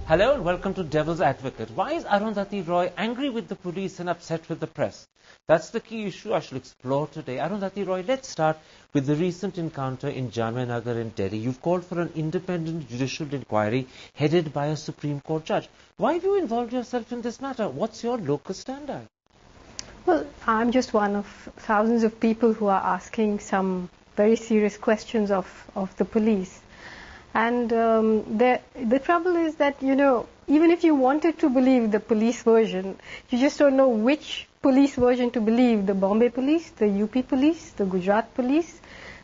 Hello and welcome to Devil's Advocate. Why is Arundhati Roy angry with the police and upset with the press? That's the key issue I shall explore today. Arundhati Roy, let's start with the recent encounter in Jamia Nagar in Delhi. You've called for an independent judicial inquiry headed by a Supreme Court judge. Why have you involved yourself in this matter? What's your locus standi? Well, I'm just one of thousands of people who are asking some very serious questions of the police. And the trouble is that, even if you wanted to believe the police version, you just don't know which police version to believe. The Bombay police, the UP police, the Gujarat police,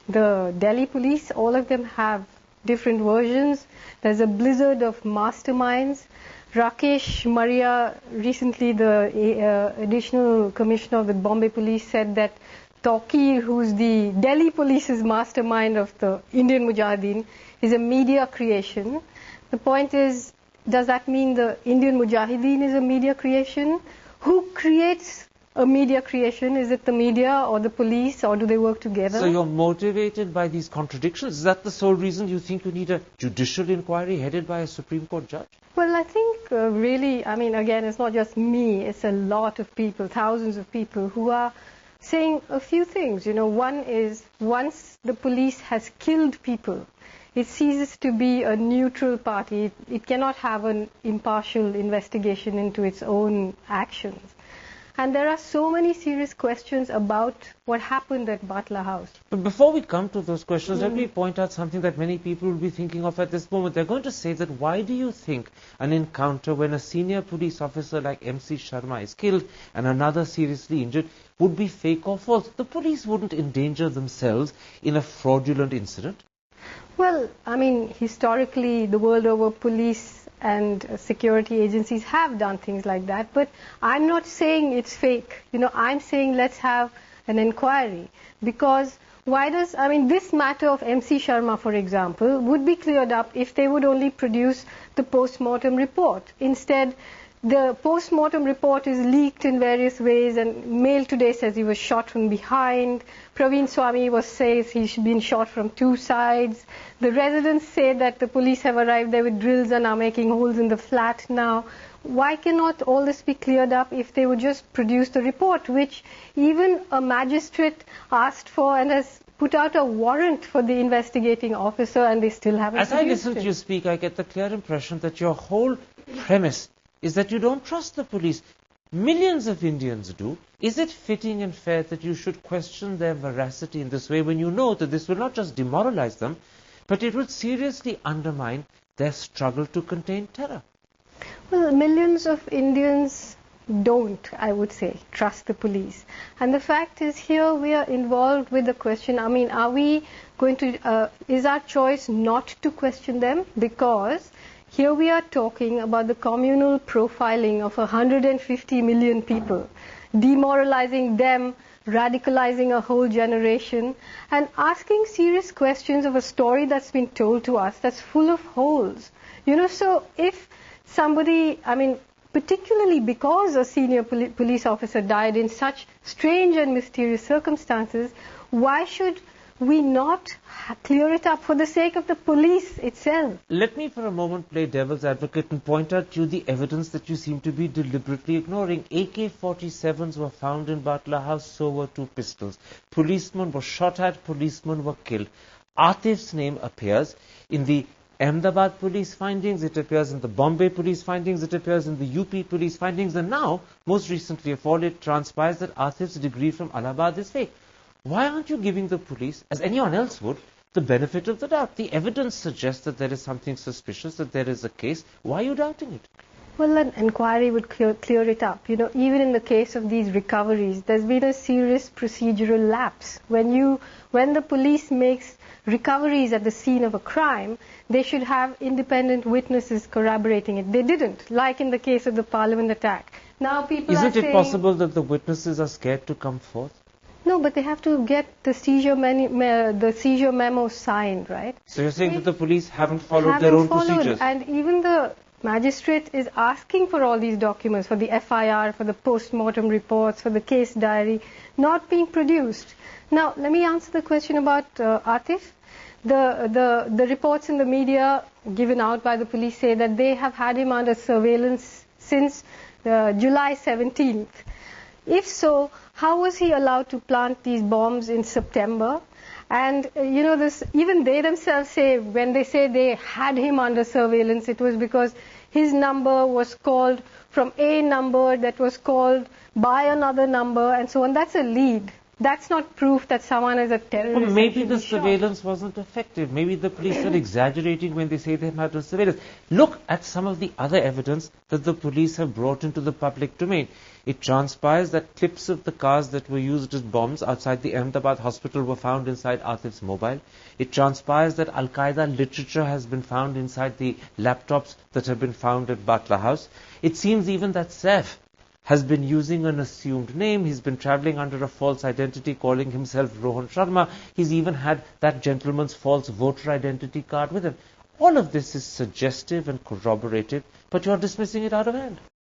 the Delhi police, all of them have different versions. There's a blizzard of masterminds. Rakesh Maria, recently the additional commissioner of the Bombay police, said that Tawqir, who's the Delhi police's mastermind of the Indian Mujahideen, is a media creation. The point is, does that mean the Indian Mujahideen is a media creation? Who creates a media creation? Is it the media or the police, or do they work together? So you're motivated by these contradictions? Is that the sole reason you think you need a judicial inquiry headed by a Supreme Court judge? Well, I think really, again, it's not just me, it's a lot of people, thousands of people who are saying a few things. One is, once the police has killed people, it ceases to be a neutral party. It cannot have an impartial investigation into its own actions. And there are so many serious questions about what happened at Batla House. But before we come to those questions, let me point out something that many people will be thinking of at this moment. They're going to say that why do you think an encounter when a senior police officer like MC Sharma is killed and another seriously injured would be fake or false? The police wouldn't endanger themselves in a fraudulent incident. Well, historically, the world over, police and security agencies have done things like that, but I'm not saying it's fake. I'm saying let's have an inquiry, because this matter of MC Sharma, for example, would be cleared up if they would only produce the post-mortem report. Instead, the post-mortem report is leaked in various ways, and Mail today says he was shot from behind. Praveen Swami says he's been shot from two sides. The residents say that the police have arrived there with drills and are making holes in the flat now. Why cannot all this be cleared up if they would just produce the report, which even a magistrate asked for and has put out a warrant for the investigating officer, and they still haven't produced it? As I listen to you speak, I get the clear impression that your whole premise is that you don't trust the police. Millions of Indians do. Is it fitting and fair that you should question their veracity in this way when you know that this will not just demoralize them, but it will seriously undermine their struggle to contain terror? Well, millions of Indians don't, I would say, trust the police. And the fact is, here we are involved with the question, are we going to, is our choice not to question them? Because here we are talking about the communal profiling of 150 million people, demoralizing them, radicalizing a whole generation, and asking serious questions of a story that's been told to us that's full of holes. So if somebody, particularly because a senior police officer died in such strange and mysterious circumstances, why should we not clear it up for the sake of the police itself? Let me for a moment play devil's advocate and point out to you the evidence that you seem to be deliberately ignoring. AK-47s were found in Batla House, so were 2 pistols. Policemen were shot at, policemen were killed. Atif's name appears in the Ahmedabad police findings, it appears in the Bombay police findings, it appears in the UP police findings, and now, most recently of all, it transpires that Atif's degree from Allahabad is fake. Why aren't you giving the police, as anyone else would, the benefit of the doubt? The evidence suggests that there is something suspicious, that there is a case. Why are you doubting it? Well, an inquiry would clear it up. Even in the case of these recoveries, there's been a serious procedural lapse. When the police makes recoveries at the scene of a crime, they should have independent witnesses corroborating it. They didn't, like in the case of the Parliament attack. Now people Isn't it possible that the witnesses are scared to come forth? No, but they have to get the seizure memo signed, right? So you're saying that the police haven't followed their own procedures? And even the magistrate is asking for all these documents, for the FIR, for the post-mortem reports, for the case diary, not being produced. Now, let me answer the question about Atif. the reports in the media given out by the police say that they have had him under surveillance since July 17th. If so, how was he allowed to plant these bombs in September? And even they themselves say, when they say they had him under surveillance, it was because his number was called from a number that was called by another number, and so on. That's a lead. That's not proof that someone is a terrorist. Well, maybe the surveillance wasn't effective. Maybe the police are exaggerating when they say they had a surveillance. Look at some of the other evidence that the police have brought into the public domain. It transpires that clips of the cars that were used as bombs outside the Ahmedabad hospital were found inside Atif's mobile. It transpires that Al-Qaeda literature has been found inside the laptops that have been found at Batla House. It seems even that Saif has been using an assumed name. He's been traveling under a false identity, calling himself Rohan Sharma. He's even had that gentleman's false voter identity card with him. All of this is suggestive and corroborative, but you're dismissing it out of hand.